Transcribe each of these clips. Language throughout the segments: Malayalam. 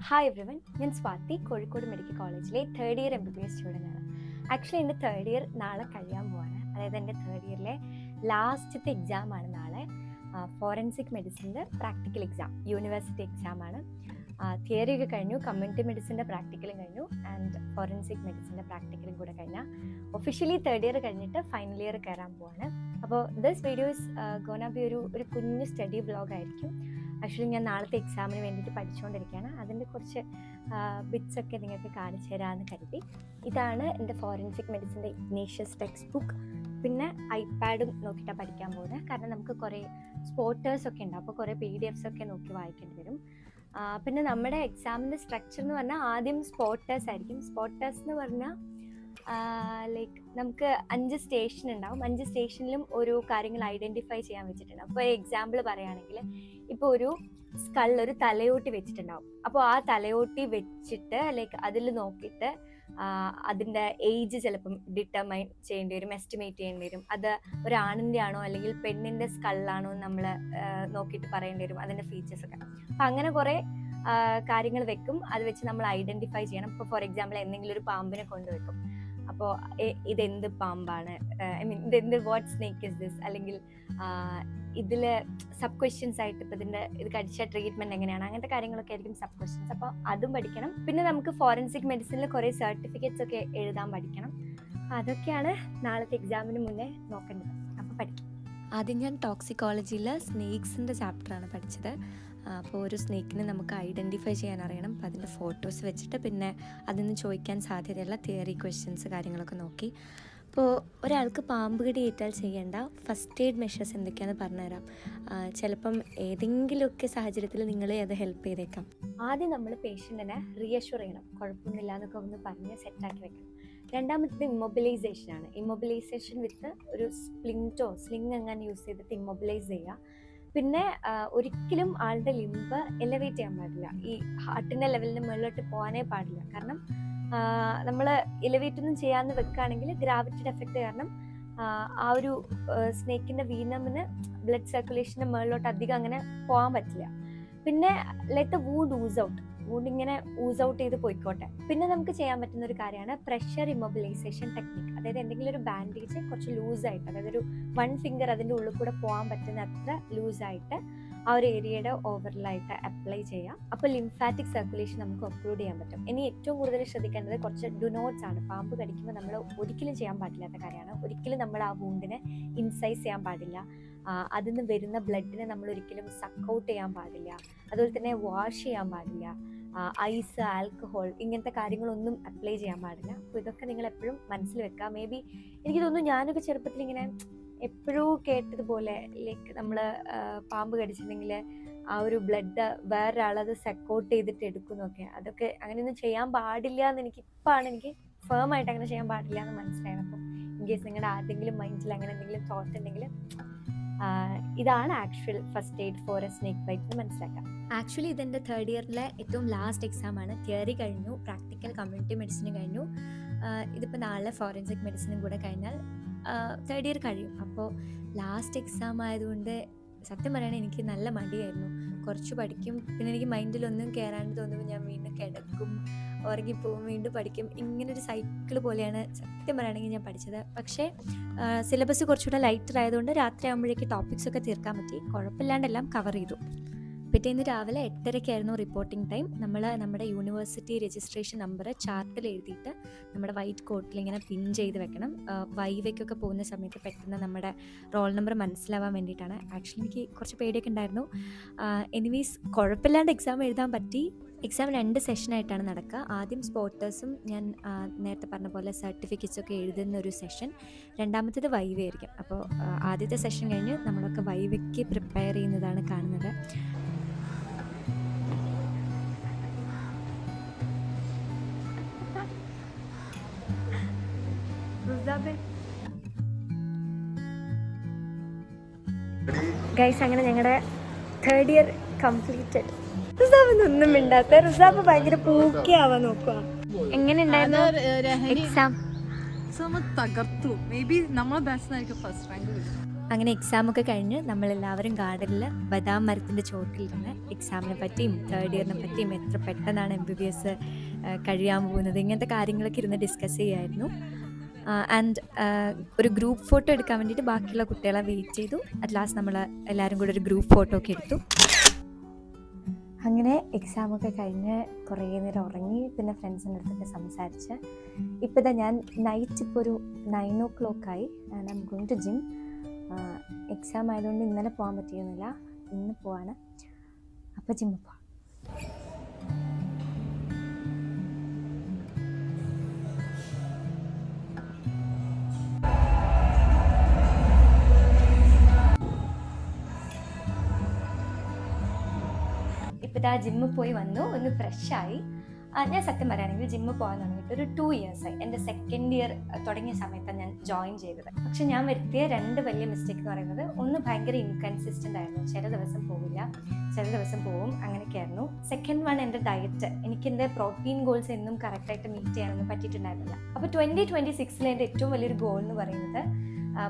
ഹായ് എവ്രിവൺ, ഞാൻ സ്വാതി, കോഴിക്കോട് മെഡിക്കൽ കോളേജിലെ തേർഡ് ഇയർ MBBS സ്റ്റുഡൻ്റ് ആണ്. ആക്ച്വലി എൻ്റെ തേർഡ് ഇയർ നാളെ കഴിയാൻ പോവാണ്. അതായത് എൻ്റെ തേർഡ് ഇയറിലെ ലാസ്റ്റത്തെ എക്സാമാണ് നാളെ. ഫോറൻസിക് മെഡിസിൻ്റെ പ്രാക്ടിക്കൽ എക്സാം, യൂണിവേഴ്സിറ്റി എക്സാമാണ്. തിയറി ഒക്കെ കഴിഞ്ഞു, കമ്മ്യൂണിറ്റി മെഡിസിൻ്റെ പ്രാക്ടിക്കലും കഴിഞ്ഞു, ആൻഡ് ഫോറൻസിക് മെഡിസിൻ്റെ പ്രാക്ടിക്കലും കൂടെ കഴിഞ്ഞാൽ ഒഫീഷ്യലി തേർഡ് ഇയർ കഴിഞ്ഞിട്ട് ഫൈനൽ ഇയർ കയറാൻ പോവാണ്. അപ്പോൾ ദിസ് വീഡിയോസ് ഗോണ ബി ഒരു കുഞ്ഞു സ്റ്റഡി വ്ളോഗ് ആയിരിക്കും. ആക്ച്വലി ഞാൻ നാളത്തെ എക്സാമിന് വേണ്ടിയിട്ട് പഠിച്ചുകൊണ്ടിരിക്കുകയാണ്. അതിൻ്റെ കുറച്ച് ബിറ്റ്സൊക്കെ നിങ്ങൾക്ക് കാണിച്ചു തരാമെന്ന് കരുതി. ഇതാണ് എൻ്റെ ഫോറൻസിക് മെഡിസിൻ്റെ ഇഗ്നേഷ്യസ് ടെക്സ്റ്റ് ബുക്ക്. പിന്നെ ഐപാഡും നോക്കിയിട്ടാണ് പഠിക്കാൻ പോകുന്നത്. കാരണം നമുക്ക് കുറേ സ്പോട്ടേഴ്സൊക്കെ ഉണ്ട്, അപ്പോൾ കുറേ PDF ഒക്കെ നോക്കി വായിക്കേണ്ടി വരും. പിന്നെ നമ്മുടെ എക്സാമിൻ്റെ സ്ട്രക്ചർ എന്ന് പറഞ്ഞാൽ ആദ്യം സ്പോട്ടേഴ്സ് ആയിരിക്കും. സ്പോട്ടേഴ്സ് എന്ന് പറഞ്ഞാൽ ലൈക്ക് നമുക്ക് 5 സ്റ്റേഷൻ ഉണ്ടാവും. 5 സ്റ്റേഷനിലും ഓരോ കാര്യങ്ങൾ ഐഡൻറ്റിഫൈ ചെയ്യാൻ വെച്ചിട്ടുണ്ട്. അപ്പോൾ എക്സാമ്പിൾ പറയുകയാണെങ്കിൽ ഇപ്പോൾ ഒരു ഒരു തലയോട്ടി വെച്ചിട്ടുണ്ടാവും. അപ്പോൾ ആ തലയോട്ടി വെച്ചിട്ട് ലൈക്ക് അതിൽ നോക്കിയിട്ട് അതിൻ്റെ ഏജ് ചിലപ്പം ഡിറ്റർമൈൻ ചെയ്യേണ്ടി വരും, എസ്റ്റിമേറ്റ് ചെയ്യേണ്ടി വരും. അത് ഒരാണിൻ്റെ ആണോ അല്ലെങ്കിൽ പെണ്ണിൻ്റെ സ്കള്ളാണോ നമ്മൾ നോക്കിയിട്ട് പറയേണ്ടി വരും, അതിൻ്റെ ഫീച്ചേഴ്സൊക്കെ. അപ്പം അങ്ങനെ കുറേ കാര്യങ്ങൾ വെക്കും. അത് വെച്ച് നമ്മൾ ഐഡൻറ്റിഫൈ ചെയ്യണം. ഇപ്പോൾ ഫോർ എക്സാമ്പിൾ എന്തെങ്കിലും ഒരു പാമ്പിനെ കൊണ്ടുവെക്കും. അപ്പോൾ ഇതെന്ത് പാമ്പാണ്, ഇതെന്ത് വാട്ട് സ്നേക്ക് ഇസ് ദിസ്, അല്ലെങ്കിൽ ഇതിൽ സബ് ക്വസ്റ്റ്യൻസ് ആയിട്ട് ഇപ്പോൾ ഇത് കടിച്ച ട്രീറ്റ്മെൻറ്റ് എങ്ങനെയാണ്, അങ്ങനത്തെ കാര്യങ്ങളൊക്കെ ആയിരിക്കും സബ് ക്വസ്റ്റ്യൻസ്. അപ്പോൾ അതും പഠിക്കണം. പിന്നെ നമുക്ക് ഫോറൻസിക് മെഡിസിനിൽ കുറേ സർട്ടിഫിക്കറ്റ്സ് ഒക്കെ എഴുതാൻ പഠിക്കണം. അതൊക്കെയാണ് നാളത്തെ എക്സാമിന് മുന്നേ നോക്കേണ്ടത്. അപ്പോൾ പഠിക്കും. ആദ്യം ഞാൻ ടോക്സിക്കോളജിയിൽ സ്നേക്സിൻ്റെ ചാപ്റ്ററാണ് പഠിച്ചത്. അപ്പോൾ ഒരു സ്നേക്കിനെ നമുക്ക് ഐഡൻറ്റിഫൈ ചെയ്യാൻ അറിയണം. അപ്പോൾ അതിൻ്റെ ഫോട്ടോസ് വെച്ചിട്ട് പിന്നെ അതിൽ നിന്ന് ചോദിക്കാൻ സാധ്യതയുള്ള തിയറി ക്വസ്റ്റ്യൻസ് കാര്യങ്ങളൊക്കെ നോക്കി. അപ്പോൾ ഒരാൾക്ക് പാമ്പ് കടി ഏറ്റാൽ ചെയ്യേണ്ട ഫസ്റ്റ് എയ്ഡ് മെഷേഴ്സ് എന്തൊക്കെയാണെന്ന് പറഞ്ഞുതരാം. ചിലപ്പം ഏതെങ്കിലുമൊക്കെ സാഹചര്യത്തിൽ നിങ്ങളെ അത് ഹെൽപ്പ് ചെയ്തേക്കാം. ആദ്യം നമ്മൾ പേഷ്യൻറ്റിനെ റീഅഷ്യൂർ ചെയ്യണം, കുഴപ്പമൊന്നുമില്ല എന്നൊക്കെ ഒന്ന് പറഞ്ഞ് സെറ്റാക്കി വെക്കണം. രണ്ടാമത്തേത് ഇമ്മൊബിലൈസേഷനാണ്. ഇമ്മൊബിലൈസേഷൻ വിത്ത് ഒരു സ്ലിങ് എങ്ങനെ യൂസ് ചെയ്തിട്ട് ഇമ്മൊബിലൈസ് ചെയ്യുക. പിന്നെ ഒരിക്കലും ആളുടെ ലിംബ് എലവേറ്റ് ചെയ്യാൻ പാടില്ല. ഈ ഹാർട്ടിൻ്റെ ലെവലിന് മുകളിലോട്ട് പോകാനേ പാടില്ല. കാരണം നമ്മൾ എലവേറ്റ് ഒന്നും ചെയ്യാമെന്ന് വെക്കുകയാണെങ്കിൽ ഗ്രാവിറ്റിയുടെ എഫക്റ്റ് കാരണം ആ ഒരു സ്നേക്കിൻ്റെ വീനമിന് ബ്ലഡ് സർക്കുലേഷൻ്റെ മുകളിലോട്ട് അധികം അങ്ങനെ പോകാൻ പറ്റില്ല. പിന്നെ let the wound ooze out, wound ഇങ്ങനെ ഊസ് ഔട്ട് ചെയ്ത് പോയിക്കോട്ടെ. പിന്നെ നമുക്ക് ചെയ്യാൻ പറ്റുന്ന ഒരു കാര്യമാണ് പ്രഷർ ഇമ്മൊബിലൈസേഷൻ ടെക്നിക്ക്. അതായത് എന്തെങ്കിലും ഒരു ബാൻഡേജ് കുറച്ച് ലൂസായിട്ട്, അതായത് ഒരു 1 ഫിംഗർ അതിൻ്റെ ഉള്ളിൽ കൂടെ പോകാൻ പറ്റുന്ന അത്ര ലൂസായിട്ട് ആ ഒരു ഏരിയയുടെ ഓവറിലായിട്ട് അപ്ലൈ ചെയ്യാം. അപ്പോൾ ലിംഫാറ്റിക് സർക്കുലേഷൻ നമുക്ക് ഒപ്രൂവ് ചെയ്യാൻ പറ്റും. ഇനി ഏറ്റവും കൂടുതൽ ശ്രദ്ധിക്കേണ്ടത് കുറച്ച് ഡുനോട്ട്സ് ആണ്. പാമ്പ് കടിക്കുമ്പോൾ നമ്മൾ ഒരിക്കലും ചെയ്യാൻ പാടില്ലാത്ത കാര്യമാണ്. ഒരിക്കലും നമ്മൾ ആ വൂണ്ടിനെ ഇൻസൈസ് ചെയ്യാൻ പാടില്ല. അതിൽ നിന്ന് വരുന്ന ബ്ലഡിനെ നമ്മൾ ഒരിക്കലും സക്ക് ഔട്ട് ചെയ്യാൻ പാടില്ല. അതുപോലെ തന്നെ വാഷ് ചെയ്യാൻ പാടില്ല. ഐസ്, ആൽക്കഹോൾ ഇങ്ങനത്തെ കാര്യങ്ങളൊന്നും അപ്ലൈ ചെയ്യാൻ പാടില്ല. അപ്പോൾ ഇതൊക്കെ നിങ്ങൾ എപ്പോഴും മനസ്സിൽ വെക്കുക. മേ ബി എനിക്ക് തോന്നുന്നു ഞാനൊക്കെ ചെറുപ്പത്തിൽ ഇങ്ങനെ എപ്പോഴും കേട്ടതുപോലെ ലൈക്ക് നമ്മൾ പാമ്പ് കടിച്ചിട്ടുണ്ടെങ്കിൽ ആ ഒരു ബ്ലഡ് വേറൊരാളത് സക്കൗട്ട് ചെയ്തിട്ട് എടുക്കുന്നൊക്കെ. അതൊക്കെ അങ്ങനെയൊന്നും ചെയ്യാൻ പാടില്ല എന്ന് എനിക്ക് ഫേമായിട്ട് അങ്ങനെ ചെയ്യാൻ പാടില്ല എന്ന് മനസ്സിലായത്. അപ്പം ഇൻ കേസ് നിങ്ങളുടെ ആരുടെങ്കിലും മൈൻഡിൽ അങ്ങനെ എന്തെങ്കിലും തോട്ട് ഉണ്ടെങ്കിൽ ഇതാണ് actual first aid for a snake bite എന്ന് മനസ്സിലാക്കാം. ആക്ച്വലി ഇതെൻ്റെ തേർഡ് ഇയറിലെ ഏറ്റവും ലാസ്റ്റ് എക്സാമാണ്. തിയറി കഴിഞ്ഞു, പ്രാക്ടിക്കൽ കമ്മ്യൂണിറ്റി മെഡിസിനും കഴിഞ്ഞു. ഇതിപ്പോൾ നാളെ ഫോറൻസിക് മെഡിസിനും കൂടെ കഴിഞ്ഞാൽ തേർഡ് ഇയർ കഴിയും. അപ്പോൾ ലാസ്റ്റ് എക്സാം ആയതുകൊണ്ട് സത്യം പറയുകയാണെങ്കിൽ എനിക്ക് നല്ല മടിയായിരുന്നു. കുറച്ച് പഠിക്കും, പിന്നെ എനിക്ക് മൈൻഡിലൊന്നും കയറാണ്ട് തോന്നുമ്പോൾ ഞാൻ വീണ്ടും കിടക്കും, ഉറങ്ങിപ്പോവും, വീണ്ടും പഠിക്കും. ഇങ്ങനൊരു സൈക്കിൾ പോലെയാണ് സത്യം പറയുകയാണെങ്കിൽ ഞാൻ പഠിച്ചത്. പക്ഷേ സിലബസ് കുറച്ചുകൂടെ ലൈറ്റർ ആയതുകൊണ്ട് രാത്രി ആകുമ്പോഴേക്ക് ടോപ്പിക്സ് ഒക്കെ തീർക്കാൻ പറ്റി. കുഴപ്പമില്ലാണ്ടെല്ലാം കവർ ചെയ്തു. പിറ്റേന്ന് രാവിലെ 8:30 റിപ്പോർട്ടിംഗ് ടൈം. നമ്മൾ നമ്മുടെ യൂണിവേഴ്സിറ്റി രജിസ്ട്രേഷൻ നമ്പർ ചാർട്ടിൽ എഴുതിയിട്ട് നമ്മുടെ വൈറ്റ് കോട്ടിൽ ഇങ്ങനെ പിൻ ചെയ്ത് വെക്കണം. വൈവയ്ക്കൊക്കെ പോകുന്ന സമയത്ത് പെട്ടെന്ന് നമ്മുടെ റോൾ നമ്പർ മനസ്സിലാവാൻ വേണ്ടിയിട്ടാണ്. ആക്ച്വലി എനിക്ക് കുറച്ച് പേടിയൊക്കെ ഉണ്ടായിരുന്നു. എനിവേസ് കുഴപ്പമില്ലാണ്ട് എക്സാം എഴുതാൻ പറ്റി. എക്സാം 2 സെഷനായിട്ടാണ് നടക്കുക. ആദ്യം സ്പോട്ടേഴ്സും ഞാൻ നേരത്തെ പറഞ്ഞ പോലെ സർട്ടിഫിക്കറ്റ്സൊക്കെ എഴുതുന്ന ഒരു സെഷൻ, രണ്ടാമത്തേത് വൈവ ആയിരിക്കും. അപ്പോൾ ആദ്യത്തെ സെഷൻ കഴിഞ്ഞ് നമ്മളൊക്കെ വൈവയ്ക്ക് പ്രിപ്പയർ ചെയ്യുന്നതാണ് കാണുന്നത്. ഗൈസ്, അങ്ങനെ ഞങ്ങളുടെ തേർഡ് ഇയർ കംപ്ലീറ്റഡ്. റുസാബൊന്നും മിണ്ടാത്ത, റുസാബ് ഭയങ്കര പൂക്കിയാവാൻ നോക്കുക. എങ്ങനെ ഉണ്ടായിരുന്നു എക്സാം? തകർത്തു. മേ ബി നമ്മളെ ബാച്ചിനായിരിക്കും ഫസ്റ്റ് റാങ്ക്. അങ്ങനെ എക്സാമൊക്കെ കഴിഞ്ഞ് നമ്മളെല്ലാവരും ഗാർഡനിൽ ബദാം മരത്തിൻ്റെ ചോട്ടിലിരുന്ന് എക്സാമിനെ പറ്റിയും തേർഡ് ഇയറിനെ പറ്റിയും എത്ര പെട്ടെന്നാണ് MBBS കഴിയാൻ പോകുന്നത് ഇങ്ങനത്തെ കാര്യങ്ങളൊക്കെ ഇരുന്ന് ഡിസ്കസ് ചെയ്യുമായിരുന്നു. ആൻഡ് ഒരു ഗ്രൂപ്പ് ഫോട്ടോ എടുക്കാൻ വേണ്ടിയിട്ട് ബാക്കിയുള്ള കുട്ടികളെ വെയിറ്റ് ചെയ്തു. അറ്റ് ലാസ്റ്റ് നമ്മൾ എല്ലാവരും കൂടെ ഒരു ഗ്രൂപ്പ് ഫോട്ടോ ഒക്കെ എടുത്തു. അങ്ങനെ എക്സാമൊക്കെ കഴിഞ്ഞ് കുറേ നേരം ഉറങ്ങി, പിന്നെ ഫ്രണ്ട്സിൻ്റെ അടുത്തൊക്കെ സംസാരിച്ച് ഇപ്പോൾ ഞാൻ നൈറ്റ് ഇപ്പോൾ ഒരു 9 o'clock ആയി. And I am going to gym. Exam ആയതുകൊണ്ട് ഇന്നലെ പോകാൻ പറ്റിയിരുന്നില്ല, ഇന്ന് പോവാണ്. അപ്പോൾ ജിമ്മിൽ പോവാം. ഇപ്പോൾ ജിമ്മിൽ പോയി വന്നു, ഒന്ന് ഫ്രഷായി. ഞാൻ സത്യം പറയുകയാണെങ്കിൽ ജിമ്മിൽ പോകാൻ തുടങ്ങിയിട്ട് ഒരു 2 years ആയി. എൻ്റെ സെക്കൻഡ് ഇയർ തുടങ്ങിയ സമയത്താണ് ഞാൻ ജോയിൻ ചെയ്തത്. പക്ഷെ ഞാൻ വരുത്തിയ 2 വലിയ മിസ്റ്റേക്ക് എന്ന് പറയുന്നത്, ഒന്ന് ഭയങ്കര ഇൻകൺസിസ്റ്റൻ്റ് ആയിരുന്നു. ചില ദിവസം പോവില്ല, ചില ദിവസം പോവും, അങ്ങനെയൊക്കെ ആയിരുന്നു. സെക്കൻഡ് വൺ എൻ്റെ ഡയറ്റ്. എനിക്ക് എൻ്റെ പ്രോട്ടീൻ ഗോൾസ് എന്നും കറക്റ്റായിട്ട് മീറ്റ് ചെയ്യാനൊന്നും പറ്റിയിട്ടുണ്ടായിരുന്നില്ല. അപ്പോൾ 2026 എൻ്റെ ഏറ്റവും വലിയൊരു ഗോൾ എന്ന് പറയുന്നത്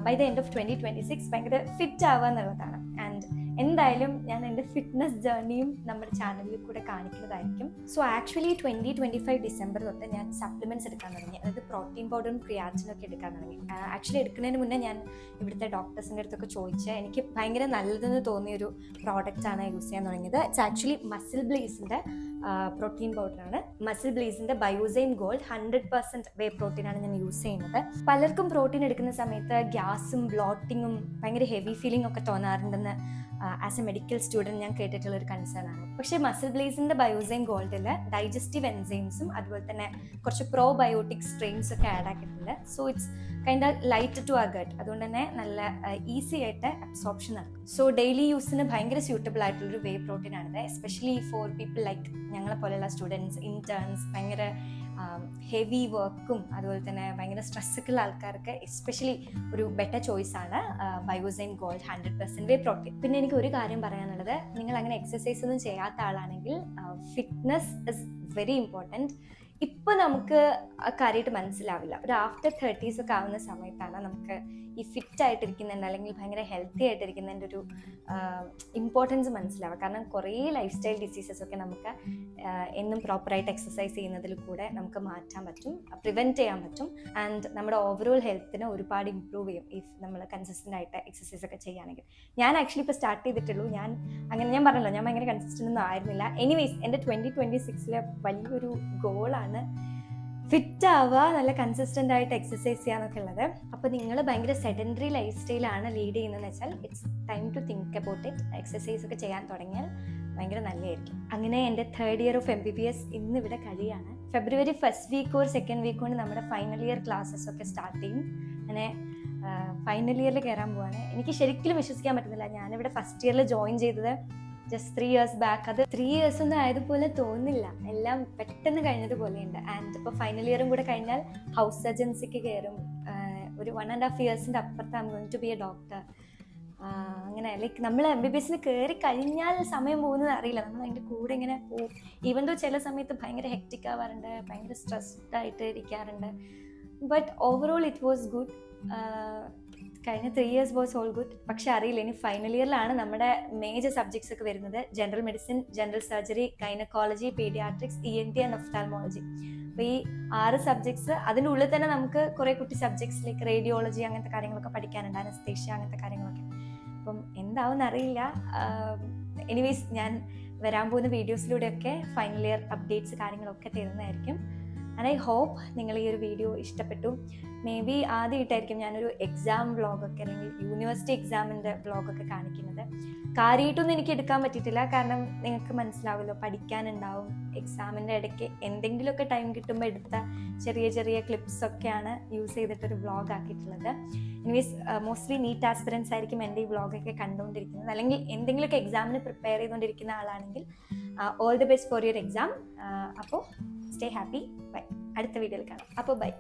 ബൈ ദ എൻഡ് ഓഫ് 2026 ഭയങ്കര ഫിറ്റ് ആവുക എന്നുള്ളതാണ്. ആൻഡ് എന്തായാലും ഞാൻ എൻ്റെ ഫിറ്റ്നസ് ജേർണിയും നമ്മുടെ ചാനലിൽ കൂടെ കാണിക്കുന്നതായിരിക്കും. സോ ആക്ച്വലി 2025 ഡിസംബർ തൊട്ട് ഞാൻ സപ്ലിമെൻറ്റ്സ് എടുക്കാൻ തുടങ്ങി. അതായത് പ്രോട്ടീൻ പൗഡറും ക്രിയാറ്റിനും ഒക്കെ എടുക്കാൻ തുടങ്ങി. ആക്ച്വലി എടുക്കുന്നതിന് മുന്നേ ഞാൻ ഇവിടുത്തെ ഡോക്ടേഴ്സിൻ്റെ അടുത്തൊക്കെ ചോദിച്ച് എനിക്ക് ഭയങ്കര നല്ലതെന്ന് തോന്നിയൊരു പ്രോഡക്റ്റാണ് യൂസ് ചെയ്യാൻ തുടങ്ങിയത്. ഇറ്റ്സ് ആക്ച്വലി മസിൽ ബ്ലേസിൻ്റെ പ്രോട്ടീൻ പൗഡറാണ്. മസിൽ ബ്ലേസിൻ്റെ ബയോസൈൻ ഗോൾഡ് 100% വേ പ്രോട്ടീനാണ് ഞാൻ യൂസ് ചെയ്യുന്നത്. പലർക്കും പ്രോട്ടീൻ എടുക്കുന്ന സമയത്ത് ഗ്യാസും ബ്ലോട്ടിങ്ങും ഭയങ്കര ഹെവി ഫീലിംഗ് ഒക്കെ തോന്നാറുണ്ടെന്ന് ആസ് എ മെഡിക്കൽ സ്റ്റുഡൻറ്റ് ഞാൻ കേട്ടിട്ടുള്ളൊരു കൺസേൺ ആണ്. പക്ഷേ മസിൽ ബ്ലേസിൻ്റെ ബയോസൈൻ ഗോൾഡിൽ ഡൈജസ്റ്റീവ് എൻസൈംസും അതുപോലെ തന്നെ കുറച്ച് പ്രോബയോട്ടിക് സ്ട്രെയിൻസ് ഒക്കെ ആഡ് ആക്കിയിട്ടുണ്ട്. So it's kind of light to a gut. അതുകൊണ്ട് തന്നെ നല്ല ഈസി ആയിട്ട് അബ്സോർപ്ഷൻ നടക്കും. സോ ഡെയിലി യൂസിന് ഭയങ്കര സ്യൂട്ടബിൾ ആയിട്ടുള്ളൊരു വേ പ്രോട്ടീൻ ആണിത്. എസ്പെഷ്യലി ഫോർ പീപ്പിൾ ലൈക്ക് ഞങ്ങളെ പോലെയുള്ള സ്റ്റുഡൻസ്, ഇന്റേൺസ്, ഭയങ്കര ഹെവി വർക്കും അതുപോലെ തന്നെ ഭയങ്കര സ്ട്രെസ്സൊക്കെ ഉള്ള ആൾക്കാർക്ക് എസ്പെഷ്യലി ഒരു ബെറ്റർ ചോയ്സ് ആണ് ബയോസൈൻ ഗോൾഡ് 100% വേ പ്രോട്ടീൻ. പിന്നെ എനിക്ക് ഒരു കാര്യം പറയാനുള്ളത്, നിങ്ങൾ അങ്ങനെ എക്സസൈസ് ഒന്നും ചെയ്യാത്ത ആളാണെങ്കിൽ ഫിറ്റ്നസ് ഇസ് വെരി ഇമ്പോർട്ടൻറ്റ്. ഇപ്പം നമുക്ക് കാര്യമായിട്ട് മനസ്സിലാവില്ല. ഒരു ആഫ്റ്റർ 30s ഒക്കെ ആവുന്ന സമയത്താണ് നമുക്ക് ഈ ഫിറ്റ് ആയിട്ടിരിക്കുന്നതിൻ്റെ അല്ലെങ്കിൽ ഭയങ്കര ഹെൽത്തി ആയിട്ടിരിക്കുന്നതിൻ്റെ ഒരു ഇമ്പോർട്ടൻസ് മനസ്സിലാവുക. കാരണം കുറേ ലൈഫ് സ്റ്റൈൽ ഡിസീസസ് ഒക്കെ നമുക്ക് എന്നും പ്രോപ്പറായിട്ട് എക്സസൈസ് ചെയ്യുന്നതിൽ കൂടെ നമുക്ക് മാറ്റാൻ പറ്റും, പ്രിവെൻറ്റ് ചെയ്യാൻ പറ്റും. ആൻഡ് നമ്മുടെ ഓവറോൾ ഹെൽത്തിനെ ഒരുപാട് ഇമ്പ്രൂവ് ചെയ്യും ഇഫ് നമ്മൾ കൺസിസ്റ്റൻ്റ് ആയിട്ട് എക്സസൈസ് ഒക്കെ ചെയ്യുകയാണെങ്കിൽ. ഞാൻ ആക്ച്വലി ഇപ്പോൾ സ്റ്റാർട്ട് ചെയ്തിട്ടുള്ളൂ. ഞാൻ പറഞ്ഞല്ലോ, ഞാൻ ഭയങ്കര കൺസിസ്റ്റൻ്റ് ഒന്നും ആയിരുന്നില്ല. എനിവേസ് എൻ്റെ 2026 വലിയൊരു ഗോളാണ് ഫിറ്റ് ആവുക, നല്ല കൺസിസ്റ്റൻ്റ് ആയിട്ട് എക്സസൈസ് ചെയ്യാന്നൊക്കെ ഉള്ളത്. അപ്പോൾ നിങ്ങൾ ഭയങ്കര സെഡൻറ്ററി ലൈഫ് സ്റ്റൈലാണ് ലീഡ് ചെയ്യുന്നതെന്ന് വെച്ചാൽ it's time to think about it. Exercise ഒക്കെ ചെയ്യാൻ തുടങ്ങിയാൽ ഭയങ്കര നല്ലതായിരിക്കും. അങ്ങനെ എൻ്റെ 3rd year ഓഫ് MBBS ഇന്നിവിടെ കഴിയാണ്. ഫെബ്രുവരി 1st week or 2nd week കൊണ്ട് നമ്മുടെ ഫൈനൽ ഇയർ ക്ലാസ്സസ് ഒക്കെ സ്റ്റാർട്ട് ചെയ്യും. അങ്ങനെ ഫൈനൽ ഇയറിൽ കയറാൻ പോവാണ്. എനിക്ക് ശരിക്കും വിശ്വസിക്കാൻ പറ്റുന്നില്ല. ഞാനിവിടെ ഫസ്റ്റ് ഇയറിൽ ജോയിൻ ചെയ്തത് ജസ്റ്റ് 3 years ബാക്ക്. അത് 3 years ഒന്നും ആയതുപോലെ തോന്നില്ല, എല്ലാം പെട്ടെന്ന് കഴിഞ്ഞതുപോലെയുണ്ട്. ആൻഡ് ഇപ്പോൾ ഫൈനൽ ഇയറും കൂടെ കഴിഞ്ഞാൽ ഹൗസ് സർജൻസിക്ക് കയറും. ഒരു 1.5 yearsൻ്റെ അപ്പുറത്ത് I am going to be a doctor. അങ്ങനെ ലൈക്ക് നമ്മൾ MBBSന് കയറി കഴിഞ്ഞാൽ സമയം പോകുന്നത് അറിയില്ല. നമ്മൾ അതിൻ്റെ കൂടെ ഇങ്ങനെ പോകും. ഈവൻ ദോ ചില സമയത്ത് ഭയങ്കര ഹെക്റ്റിക് ആവാറുണ്ട്, ഭയങ്കര സ്ട്രെസ്ഡ് ആയിട്ട് ഇരിക്കാറുണ്ട്. But overall it was good. കഴിഞ്ഞ 3 years വാസ് ഓൾ ഗുഡ്. പക്ഷെ അറിയില്ല, ഇനി ഫൈനൽ ഇയറിലാണ് നമ്മുടെ മേജർ സബ്ജക്ട്സ് ഒക്കെ വരുന്നത്. General medicine, general surgery, gynaecology, paediatrics, ENT and ophthalmology. അപ്പോൾ ഈ 6 സബ്ജക്ട്സ്, അതിൻ്റെ ഉള്ളിൽ തന്നെ നമുക്ക് കുറേ കുട്ടി സബ്ജക്ട്സ് ലൈക്ക് റേഡിയോളജി അങ്ങനത്തെ കാര്യങ്ങളൊക്കെ പഠിക്കാനുണ്ട്, അനസ്തേഷ്യ അങ്ങനത്തെ കാര്യങ്ങളൊക്കെ. അപ്പം എന്താവും അറിയില്ല. എനിവേസ് ഞാൻ വരാൻ പോകുന്ന വീഡിയോസിലൂടെയൊക്കെ ഫൈനൽ ഇയർ അപ്ഡേറ്റ്സ് കാര്യങ്ങളൊക്കെ തരുന്നതായിരിക്കും. ആൻഡ് ഐ ഹോപ്പ് നിങ്ങൾ ഈ ഒരു വീഡിയോ ഇഷ്ടപ്പെട്ടു. മേ ബി ആദ്യമായിട്ടായിരിക്കും ഞാനൊരു എക്സാം വ്ളോഗൊക്കെ അല്ലെങ്കിൽ യൂണിവേഴ്സിറ്റി എക്സാമിൻ്റെ വ്ളോഗൊക്കെ കാണിക്കുന്നത്. കാര്യമായിട്ടൊന്നും എനിക്ക് എടുക്കാൻ പറ്റിയിട്ടില്ല, കാരണം നിങ്ങൾക്ക് മനസ്സിലാവുമല്ലോ, പഠിക്കാനുണ്ടാവും. എക്സാമിൻ്റെ ഇടയ്ക്ക് എന്തെങ്കിലുമൊക്കെ ടൈം കിട്ടുമ്പോൾ എടുത്ത ചെറിയ ചെറിയ ക്ലിപ്സൊക്കെയാണ് യൂസ് ചെയ്തിട്ടൊരു വ്ളോഗ് ആക്കിയിട്ടുള്ളത്. എനിവേസ് മോസ്റ്റ്ലി നീറ്റ് ആസ്പിറൻസ് ആയിരിക്കും എൻ്റെ ഈ വ്ളോഗൊക്കെ കണ്ടുകൊണ്ടിരിക്കുന്നത്, അല്ലെങ്കിൽ എന്തെങ്കിലുമൊക്കെ എക്സാമിന് പ്രിപ്പയർ ചെയ്തുകൊണ്ടിരിക്കുന്ന ആളാണെങ്കിൽ all the best for your exam. അപ്പോൾ സ്റ്റേ ഹാപ്പി. ബൈ. അടുത്ത വീഡിയോയിൽ കാണാം. അപ്പോൾ ബൈ.